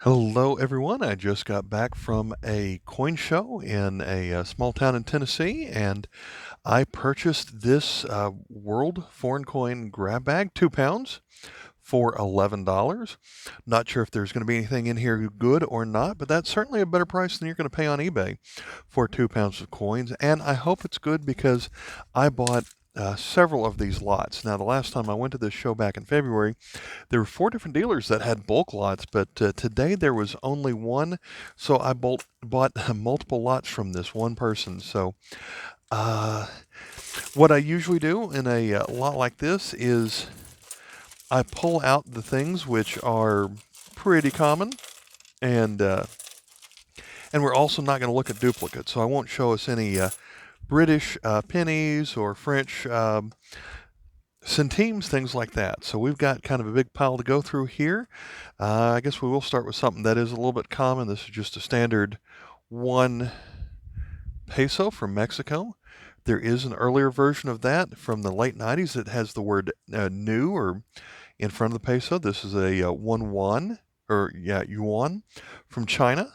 Hello, everyone. I just got back from a coin show in a small town in Tennessee, and I purchased this World Foreign Coin grab bag, 2 pounds, for $11. Not sure if there's going to be anything in here good or not, but that's certainly a better price than you're going to pay on eBay for 2 pounds of coins. And I hope it's good because I bought several of these lots. Now, the last time I went to this show back in February, there were 4 different dealers that had bulk lots, but today there was only one, so I bought multiple lots from this one person. So, uh, what I usually do in a lot like this is I pull out the things which are pretty common, and uh, and we're also not going to look at duplicates. So I won't show us any British pennies or French centimes, things like that. So we've got kind of a big pile to go through here. I guess we will start with something that is a little bit common. This is just a standard 1 peso from Mexico. There is an earlier version of that from the late 90s that has the word new or in front of the peso. This is a 1 yuan, or yeah, yuan from China.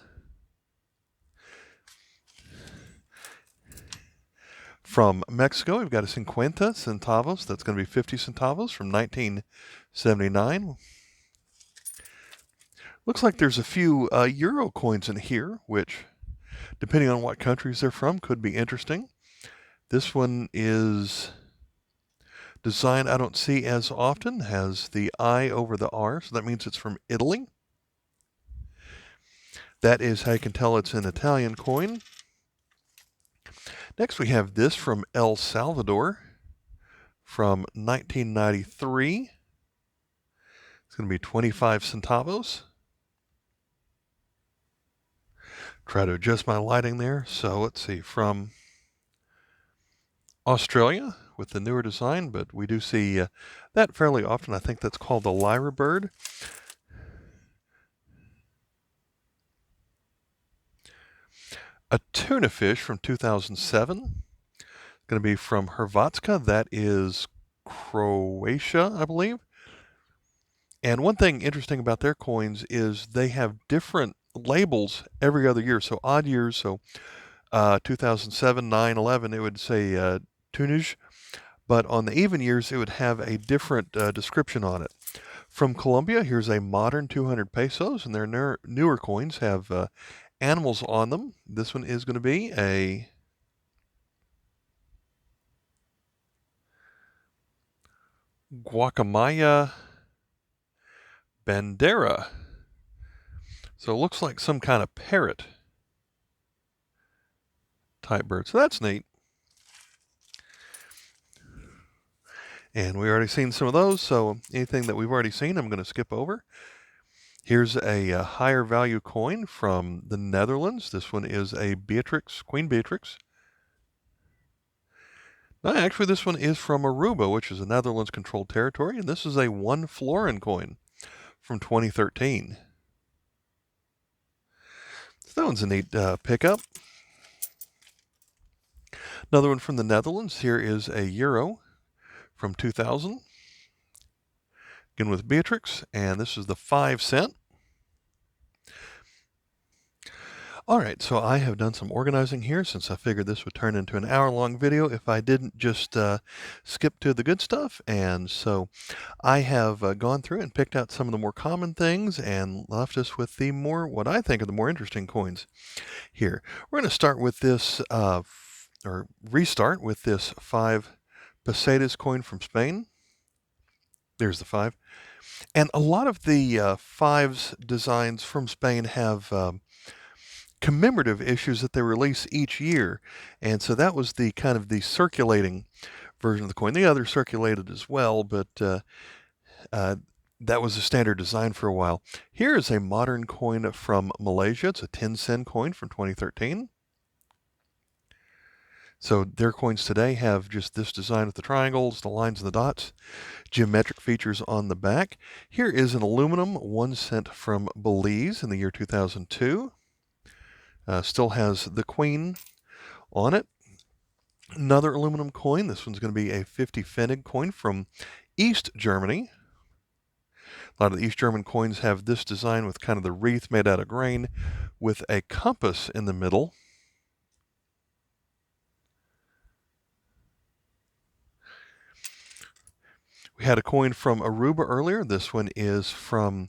From Mexico, we've got a 50 centavos. That's going to be 50 centavos from 1979. Looks like there's a few euro coins in here, which, depending on what countries they're from, could be interesting. This one is design I don't see as often, has the I over the R, so that means it's from Italy. That is how you can tell it's an Italian coin. Next we have this from El Salvador from 1993. It's going to be 25 centavos. Try to adjust my lighting there. So let's see, from Australia with the newer design, but we do see that fairly often. I think that's called the lyra bird. A tuna fish from 2007. It's going to be from Hrvatska. That is Croatia, I believe. And one thing interesting about their coins is they have different labels every other year. So odd years, so 2007, 9, 11, it would say tunaj, but on the even years, it would have a different description on it. From Colombia, here's a modern 200 pesos, and their newer coins have animals on them. This one is going to be a guacamaya bandera. So it looks like some kind of parrot type bird. So that's neat. And we already seen some of those, so anything that we've already seen, I'm going to skip over. Here's a higher value coin from the Netherlands. This one is a Beatrix, Queen Beatrix. No, actually, this one is from Aruba, which is a Netherlands-controlled territory, and this is a 1 florin coin from 2013. So that one's a neat pickup. Another one from the Netherlands. Here is a euro from 2000. Again with Beatrix, and this is the 5 cent. All right, so I have done some organizing here since I figured this would turn into an hour-long video if I didn't just skip to the good stuff. And so I have gone through and picked out some of the more common things and left us with the more, what I think are the more interesting coins here. We're going to start with this, or restart with this 5 pesetas coin from Spain. There's the 5. And a lot of the 5s designs from Spain have commemorative issues that they release each year. And so that was the kind of the circulating version of the coin. The others circulated as well, but that was a standard design for a while. Here is a modern coin from Malaysia. It's a 10 cent coin from 2013. So their coins today have just this design with the triangles, the lines, and the dots, geometric features on the back. Here is an aluminum 1 cent from Belize in the year 2002. Still has the queen on it. Another aluminum coin. This one's going to be a 50 Pfennig coin from East Germany. A lot of the East German coins have this design with kind of the wreath made out of grain with a compass in the middle. We had a coin from Aruba earlier. This one is from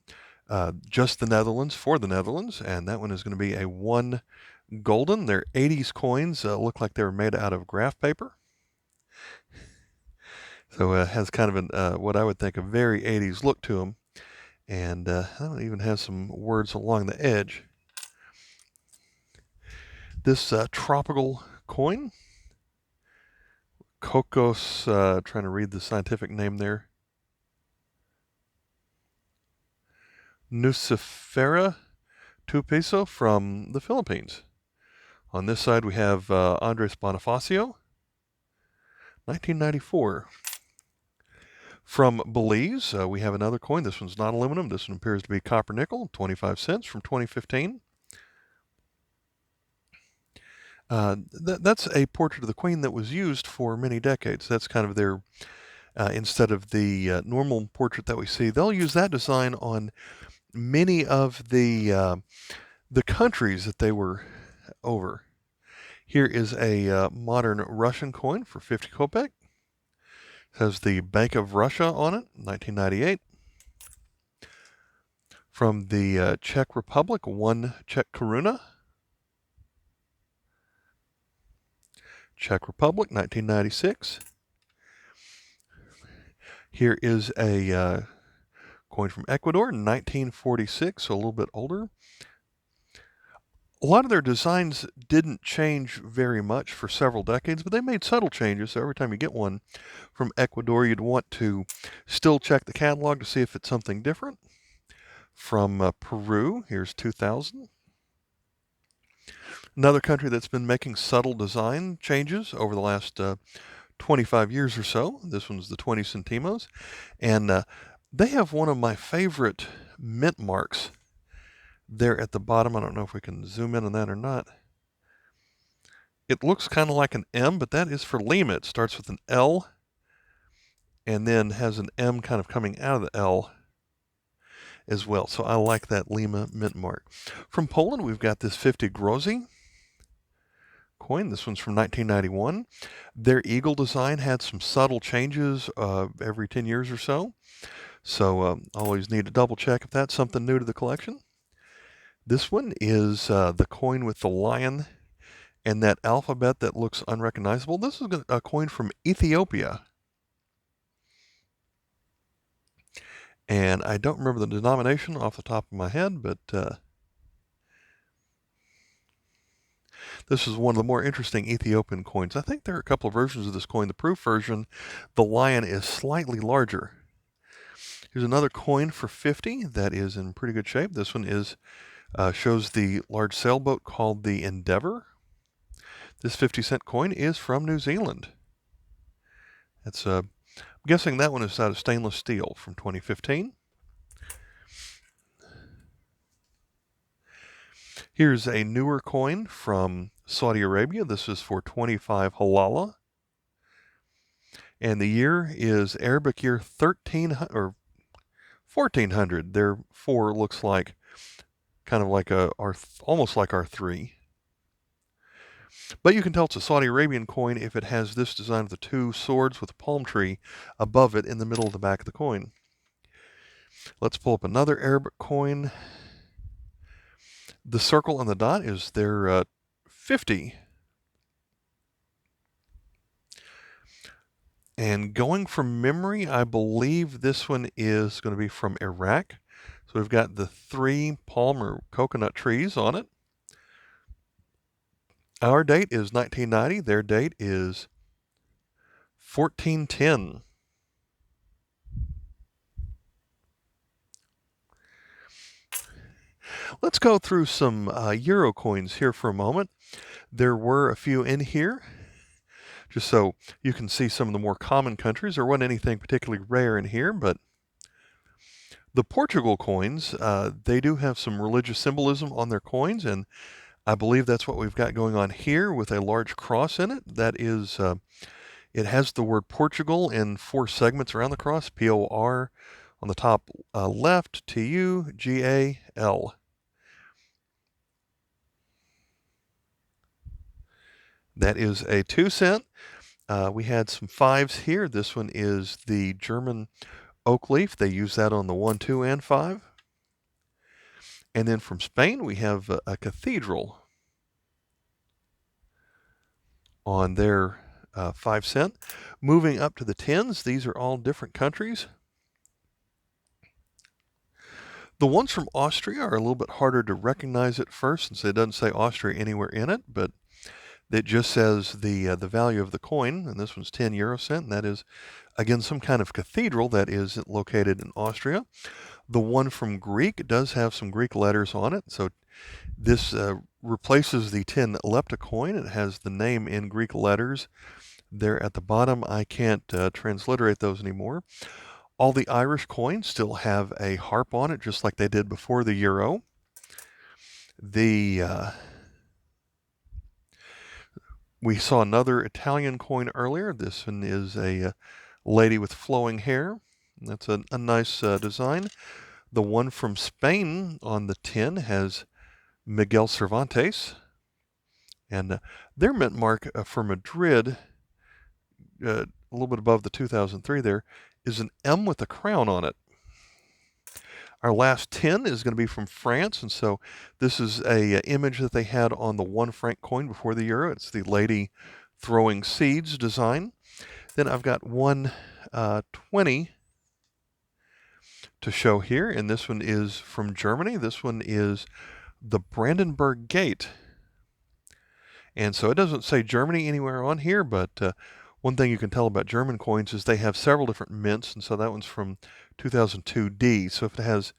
just the Netherlands, for the Netherlands, and that one is going to be a 1 golden. Their 80s coins look like they were made out of graph paper. So it has kind of an, what I would think a very 80s look to them. And that one even has some words along the edge. This tropical coin, Cocos, trying to read the scientific name there, Nucifera 2 peso from the Philippines. On this side we have Andres Bonifacio, 1994. From Belize, we have another coin. This one's not aluminum. This one appears to be copper nickel, 25 cents from 2015. That's a portrait of the Queen that was used for many decades. That's kind of their, instead of the normal portrait that we see, they'll use that design on many of the countries that they were over. Here is a modern Russian coin for 50 kopek. It has the Bank of Russia on it, 1998. From the Czech Republic, 1 Czech koruna. Czech Republic, 1996. Here is a coin from Ecuador, 1946, so a little bit older. A lot of their designs didn't change very much for several decades, but they made subtle changes. So every time you get one from Ecuador, you'd want to still check the catalog to see if it's something different. From Peru, here's 2000. Another country that's been making subtle design changes over the last 25 years or so. This one's the 20 centimos. And they have one of my favorite mint marks there at the bottom. I don't know if we can zoom in on that or not. It looks kind of like an M, but that is for Lima. It starts with an L and then has an M kind of coming out of the L as well. So I like that Lima mint mark. From Poland, we've got this 50 groszy coin. This one's from 1991. Their eagle design had some subtle changes every 10 years or so. So always need to double check if that's something new to the collection. This one is the coin with the lion and that alphabet that looks unrecognizable. This is a coin from Ethiopia. And I don't remember the denomination off the top of my head, but this is one of the more interesting Ethiopian coins. I think there are a couple of versions of this coin. The proof version, the lion is slightly larger. Here's another coin for 50 that is in pretty good shape. This one is shows the large sailboat called the Endeavour. This 50-cent coin is from New Zealand. It's I'm guessing that one is out of stainless steel from 2015. Here's a newer coin from Saudi Arabia. This is for 25 halala. And the year is Arabic year 1300 or 1400. Their 4 looks like kind of like almost like our 3. But you can tell it's a Saudi Arabian coin if it has this design of the 2 swords with a palm tree above it in the middle of the back of the coin. Let's pull up another Arabic coin. The circle and the dot is their 50. And going from memory, I believe this one is going to be from Iraq. So we've got the 3 palm or coconut trees on it. Our date is 1990. Their date is 1410. Let's go through some Euro coins here for a moment. There were a few in here, just so you can see some of the more common countries. There wasn't anything particularly rare in here, but the Portugal coins, they do have some religious symbolism on their coins, and I believe that's what we've got going on here with a large cross in it. That is, it has the word Portugal in 4 segments around the cross, P-O-R, On the top left, TUGAL. That is a 2-cent. We had some 5s here. This one is the German oak leaf. They use that on the 1, 2, and 5. And then from Spain, we have a cathedral on their 5-cent. Moving up to the 10s, these are all different countries. The ones from Austria are a little bit harder to recognize at first, since it doesn't say Austria anywhere in it, but it just says the value of the coin, and this one's 10 euro cent, and that is, again, some kind of cathedral that is located in Austria. The one from Greek does have some Greek letters on it, so this replaces the 10 lepta coin. It has the name in Greek letters there at the bottom. I can't transliterate those anymore. All the Irish coins still have a harp on it, just like they did before the euro. We saw another Italian coin earlier. This one is a lady with flowing hair. That's a nice design. The one from Spain on the 10 has Miguel Cervantes. And their mint mark for Madrid, a little bit above the 2003 there, is an M with a crown on it. Our last 10 is going to be from France, and so this is a image that they had on the 1 franc coin before the euro. It's the lady throwing seeds design. Then I've got one 20 to show here, and this one is from Germany. This one is the Brandenburg Gate. And so it doesn't say Germany anywhere on here, but one thing you can tell about German coins is they have several different mints, and so that one's from 2002D. So if it has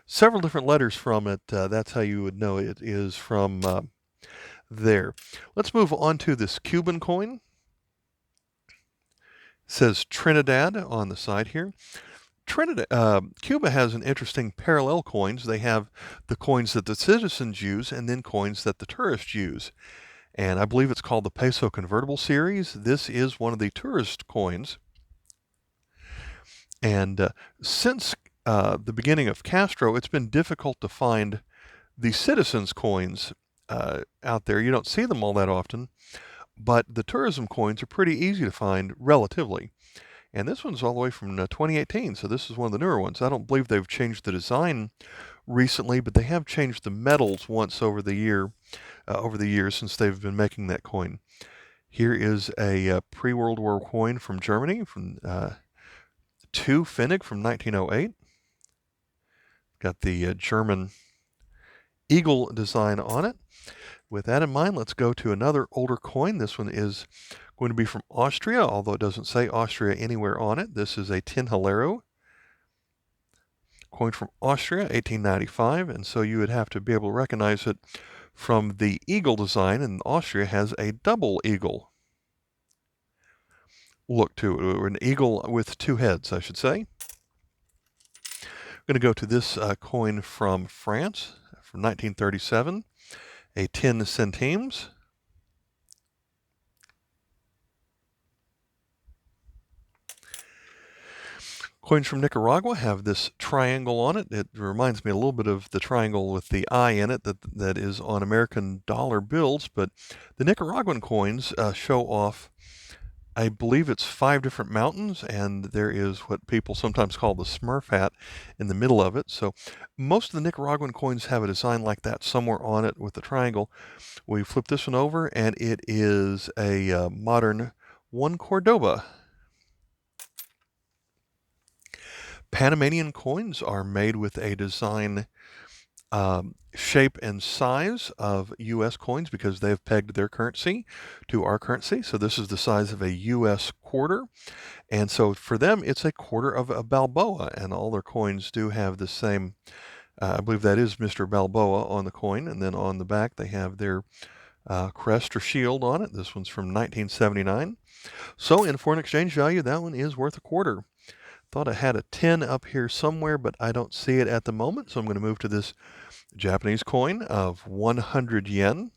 several different letters from it, that's how you would know it is from there. Let's move on to this Cuban coin. It says Trinidad on the side here. Cuba has an interesting parallel coins. They have the coins that the citizens use and then coins that the tourists use. And I believe it's called the Peso Convertible Series. This is one of the tourist coins. And since the beginning of Castro, it's been difficult to find the citizens' coins out there. You don't see them all that often, but the tourism coins are pretty easy to find relatively. And this one's all the way from 2018, so this is one of the newer ones. I don't believe they've changed the design recently, but they have changed the metals once over the years since they've been making that coin. Here is a pre-World War coin from Germany, from 2 Pfennig from 1908. Got the German eagle design on it. With that in mind, let's go to another older coin. This one is going to be from Austria, although it doesn't say Austria anywhere on it. This is a 10 Halero coin from Austria, 1895, and so you would have to be able to recognize it from the eagle design, and Austria has a double eagle look to it, or an eagle with 2 heads, I should say. I'm going to go to this coin from France from 1937, a 10 centimes. Coins from Nicaragua have this triangle on it. It reminds me a little bit of the triangle with the eye in it that is on American dollar bills, but the Nicaraguan coins show off, I believe it's 5 different mountains, and there is what people sometimes call the Smurf hat in the middle of it. So most of the Nicaraguan coins have a design like that somewhere on it with the triangle. We flip this one over, and it is a modern 1 Cordoba. Panamanian coins are made with a design, shape, and size of U.S. coins because they have pegged their currency to our currency. So this is the size of a U.S. quarter. And so for them, it's a quarter of a Balboa, and all their coins do have the same, I believe that is Mr. Balboa on the coin. And then on the back, they have their crest or shield on it. This one's from 1979. So in foreign exchange value, that one is worth a quarter. Thought I had a 10 up here somewhere, but I don't see it at the moment. So I'm going to move to this Japanese coin of 100 yen.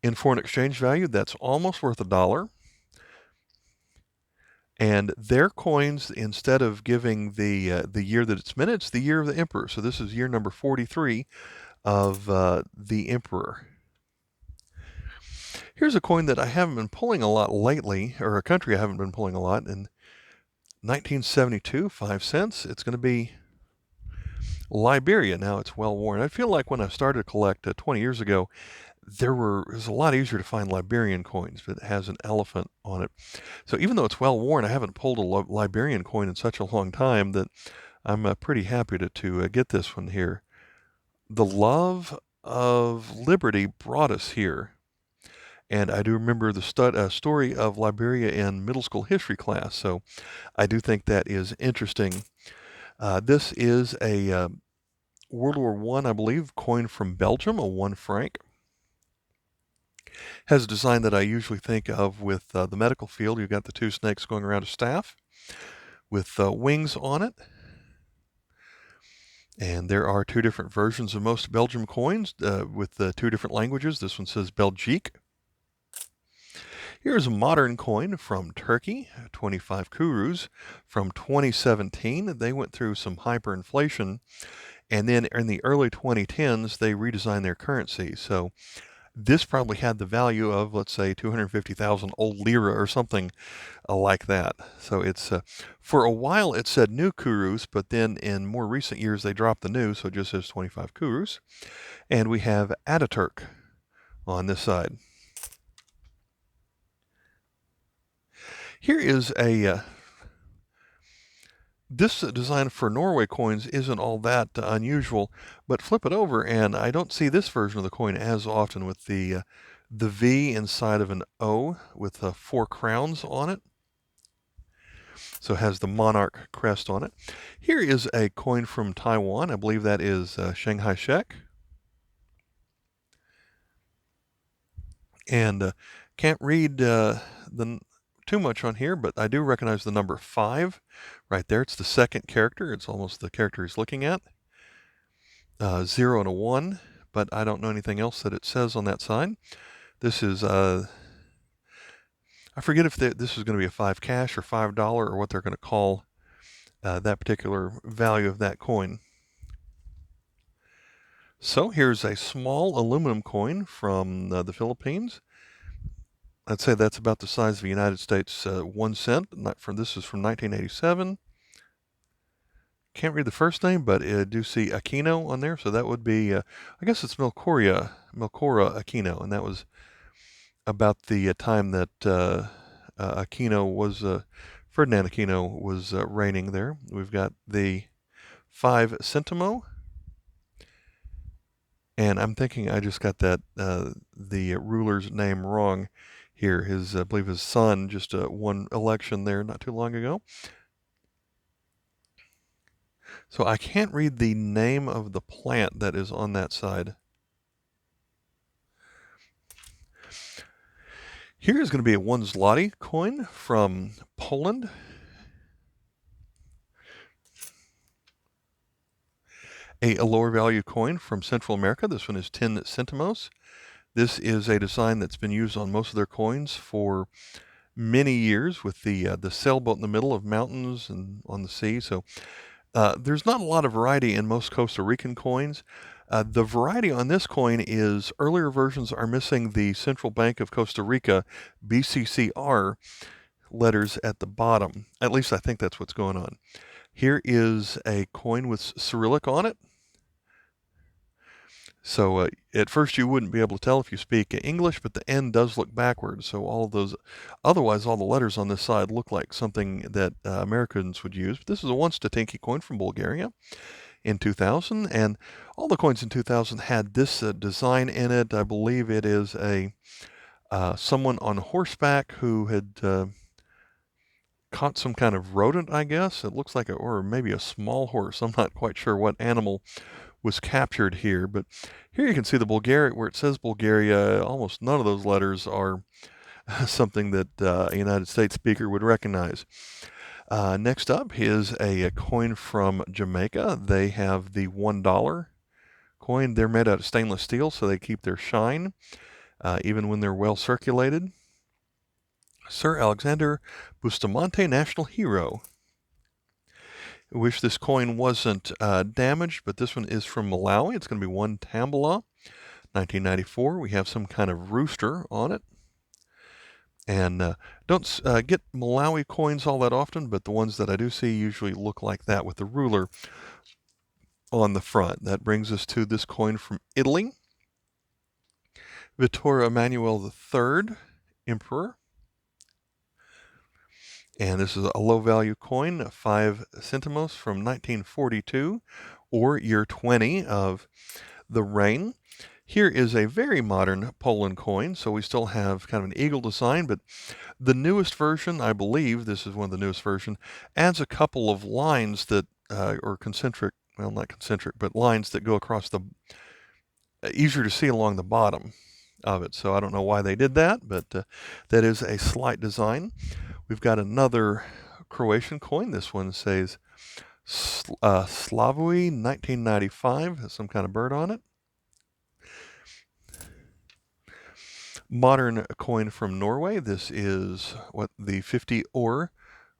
In foreign exchange value, that's almost worth $1. And their coins, instead of giving the year that it's minted, it's the year of the emperor. So this is year number 43 of the emperor. Here's a coin that I haven't been pulling a lot lately, or a country I haven't been pulling a lot. In 1972, 5 cents. It's going to be Liberia. Now it's well worn. I feel like when I started to collect 20 years ago, it was a lot easier to find Liberian coins, but it has an elephant on it. So even though it's well worn, I haven't pulled a Liberian coin in such a long time that I'm pretty happy to get this one here. The love of liberty brought us here. And I do remember the story of Liberia in middle school history class, so I do think that is interesting. This is a World War I believe, coin from Belgium, a 1 franc. Has a design that I usually think of with the medical field. You've got the 2 snakes going around a staff with wings on it. And there are 2 different versions of most Belgium coins with 2 different languages. This one says Belgique. Here's a modern coin from Turkey, 25 kurus from 2017. They went through some hyperinflation, and then in the early 2010s, they redesigned their currency. So this probably had the value of, let's say, 250,000 old lira or something like that. So it's, for a while it said new kurus, but then in more recent years they dropped the new, so it just says 25 kurus. And we have Ataturk on this side. Here is this design for Norway coins isn't all that unusual, but flip it over and I don't see this version of the coin as often with the V inside of an O with 4 crowns on it. So it has the monarch crest on it. Here is a coin from Taiwan. I believe that is Shanghai Shek. And can't read too much on here, but I do recognize the number 5 right there. It's the second character. It's almost the character he's looking at. 0 and a 1, but I don't know anything else that it says on that side. This is, I forget if this is going to be a 5 cash or $5 or what they're going to call that particular value of that coin. So here's a small aluminum coin from the Philippines. I'd say that's about the size of the United States 1 cent. This is from 1987. Can't read the first name, but I do see Aquino on there, so that would be, I guess it's Melchora Aquino, and that was about the time that Aquino was, Ferdinand Aquino was reigning there. We've got the 5 centimo, and I'm thinking I just got that the ruler's name wrong here. I believe his son just won election there not too long ago. So I can't read the name of the plant that is on that side. Here is going to be a 1 zloty coin from Poland. A lower value coin from Central America. This one is 10 centimos. This is a design that's been used on most of their coins for many years with the sailboat in the middle of mountains and on the sea. So there's not a lot of variety in most Costa Rican coins. The variety on this coin is earlier versions are missing the Central Bank of Costa Rica, BCCR, letters at the bottom. At least I think that's what's going on. Here is a coin with Cyrillic on it. So at first you wouldn't be able to tell if you speak English, but the N does look backwards. So all of those, otherwise all the letters on this side look like something that Americans would use. But this is a 1 statinki coin from Bulgaria in 2000, and all the coins in 2000 had this design in it. I believe it is a someone on horseback who had caught some kind of rodent, I guess. It looks like or maybe a small horse. I'm not quite sure what animal was captured here, but here you can see the Bulgaria, where it says Bulgaria, almost none of those letters are something that a United States speaker would recognize. Next up is a coin from Jamaica. They have the $1 coin. They're made out of stainless steel, so they keep their shine even when they're well circulated. Sir Alexander Bustamante, National Hero. I wish this coin wasn't damaged, but this one is from Malawi. It's going to be 1 Tambala, 1994. We have some kind of rooster on it. And don't get Malawi coins all that often, but the ones that I do see usually look like that with the ruler on the front. That brings us to this coin from Italy. Vittorio Emanuele III, Emperor. And this is a low-value coin, 5 centimos from 1942, or year 20 of the reign. Here is a very modern Poland coin, so we still have kind of an eagle design, but the newest version, I believe, this is one of the newest version, adds a couple of lines that, or concentric, well, not concentric, but lines that go across the, easier to see along the bottom of it. So I don't know why they did that, but that is a slight design. We've got another Croatian coin. This one says Slavoj 1995, has some kind of bird on it. Modern coin from Norway. This is what the 50 ore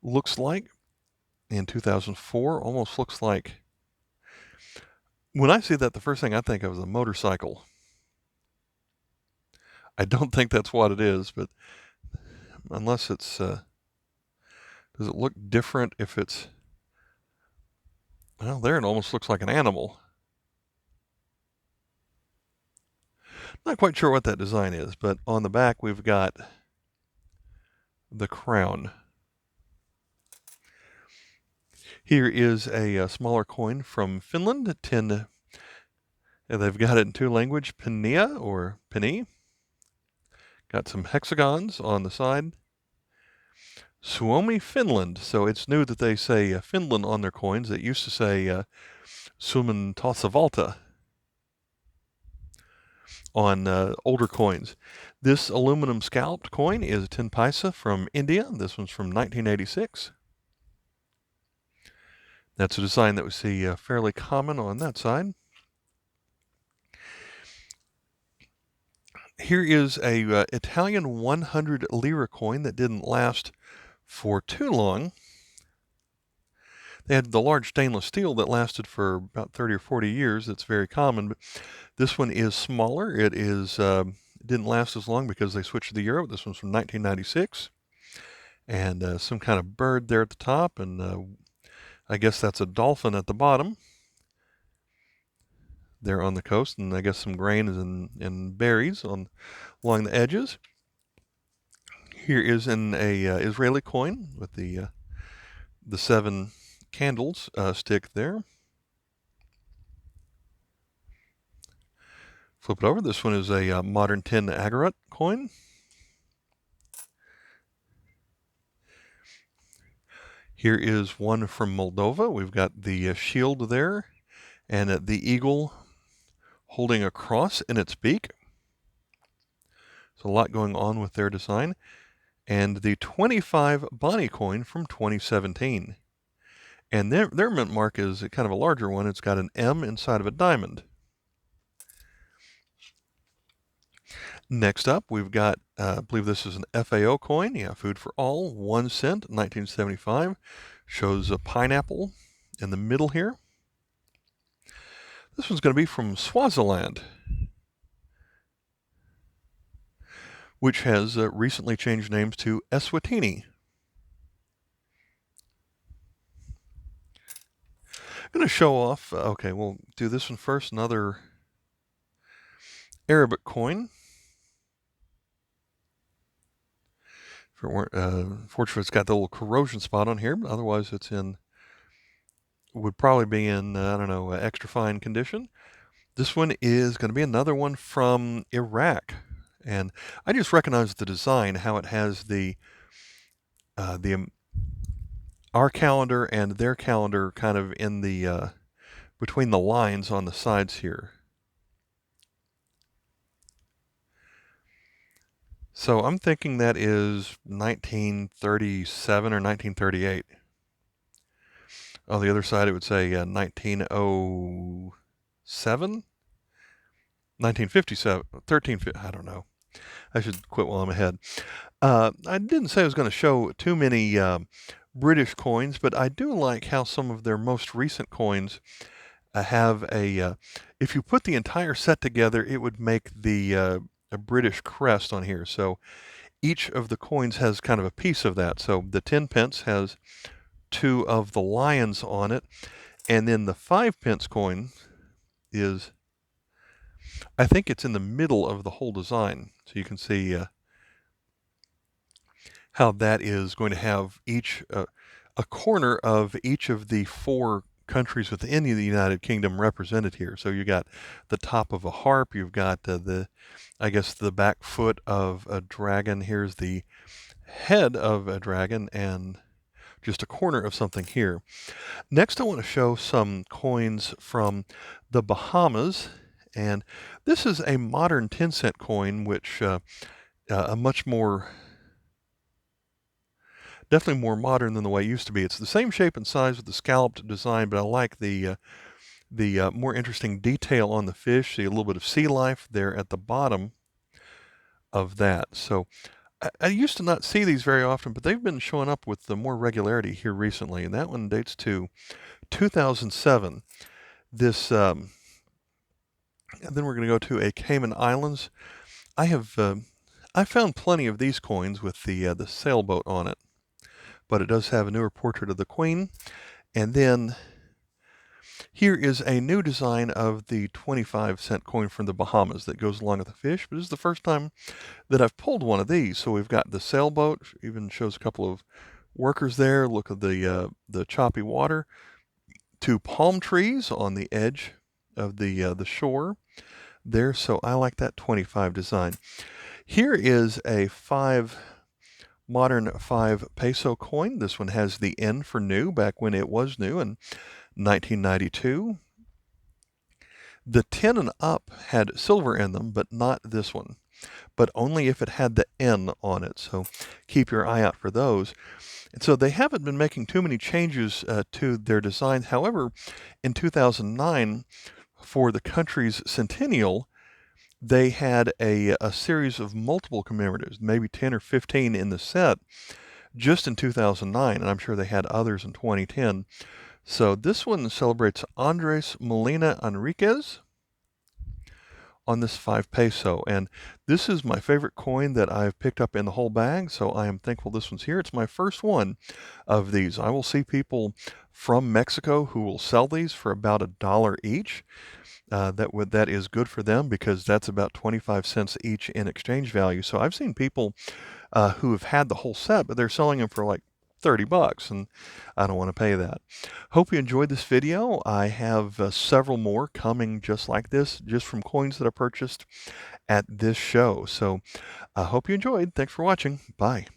looks like in 2004. Almost looks like, when I see that, the first thing I think of is a motorcycle. I don't think that's what it is, but unless it's, does it look different if it's, well, there it almost looks like an animal. Not quite sure what that design is, but on the back we've got the crown. Here is a smaller coin from Finland, 10. They've got it in 2 languages, Penia or Penny. Got some hexagons on the side. Suomi, Finland. So it's new that they say Finland on their coins. It used to say Suomen tasavalta on older coins. This aluminum scalloped coin is a 10 paisa from India. This one's from 1986. That's a design that we see fairly common on that side. Here is a Italian 100 lira coin that didn't last for too long. They had the large stainless steel that lasted for about 30 or 40 years. That's very common, but this one is smaller. It didn't last as long because they switched to the euro. This one's from 1996, and some kind of bird there at the top, and I guess that's a dolphin at the bottom there on the coast, and I guess some grains and berries along the edges. Here is an Israeli coin with the 7 candles stick there. Flip it over. This one is a modern 10 agarat coin. Here is one from Moldova. We've got the shield there, and the eagle holding a cross in its beak. So a lot going on with their design. And the 25 Bani coin from 2017. And their mint mark is kind of a larger one. It's got an M inside of a diamond. Next up, we've got, I believe this is an FAO coin. Yeah, Food for All, 1 cent, 1975. Shows a pineapple in the middle here. This one's going to be from Swaziland, which has recently changed names to Eswatini. I'm going to show off, okay, we'll do this one first, another Arabic coin. Fortunately, it's got the little corrosion spot on here, but otherwise it's would probably be in, I don't know, extra fine condition. This one is going to be another one from Iraq. And I just recognize the design, how it has our calendar and their calendar kind of in the, between the lines on the sides here. So I'm thinking that is 1937 or 1938. On the other side, it would say 1907, 1957, I don't know. I should quit while I'm ahead. I didn't say I was going to show too many British coins, but I do like how some of their most recent coins have if you put the entire set together, it would make a British crest on here. So each of the coins has kind of a piece of that. So the 10 pence has two of the lions on it, and then the 5 pence coin is, I think it's in the middle of the whole design. So you can see how that is going to have a corner of each of the 4 countries within the United Kingdom represented here. So you got the top of a harp, you've got I guess the back foot of a dragon, here's the head of a dragon, and just a corner of something here. Next I want to show some coins from the Bahamas, and this is a modern 10-cent coin, which a much more definitely more modern than the way it used to be. It's the same shape and size with the scalloped design, but I like the more interesting detail on the fish. See a little bit of sea life there at the bottom of that. So I used to not see these very often, but they've been showing up with the more regularity here recently, and that one dates to 2007. This, and then we're going to go to a Cayman Islands. I found plenty of these coins with the sailboat on it, but it does have a newer portrait of the Queen. And then here is a new design of the 25-cent coin from the Bahamas that goes along with the fish, but this is the first time that I've pulled one of these. So we've got the sailboat, even shows a couple of workers there. Look at the choppy water. 2 palm trees on the edge of the shore there. So I like that 25 design. Here is a modern 5 peso coin. This one has the N for new, back when it was new in 1992. The 10 and up had silver in them, but not this one, but only if it had the N on it. So keep your eye out for those. And so they haven't been making too many changes to their designs. However, in 2009, for the country's centennial, they had a series of multiple commemoratives, maybe 10 or 15 in the set, just in 2009, and I'm sure they had others in 2010. So this one celebrates Andres Molina Enriquez on this 5 peso, and this is my favorite coin that I've picked up in the whole bag, so I am thankful this one's here. It's my first one of these. I will see people from Mexico who will sell these for about $1 each. That is good for them, because that's about 25 cents each in exchange value. So I've seen people who have had the whole set, but they're selling them for like $30, and I don't want to pay that. Hope you enjoyed this video. I have several more coming just like this, just from coins that I purchased at this show. So I hope you enjoyed. Thanks for watching. Bye.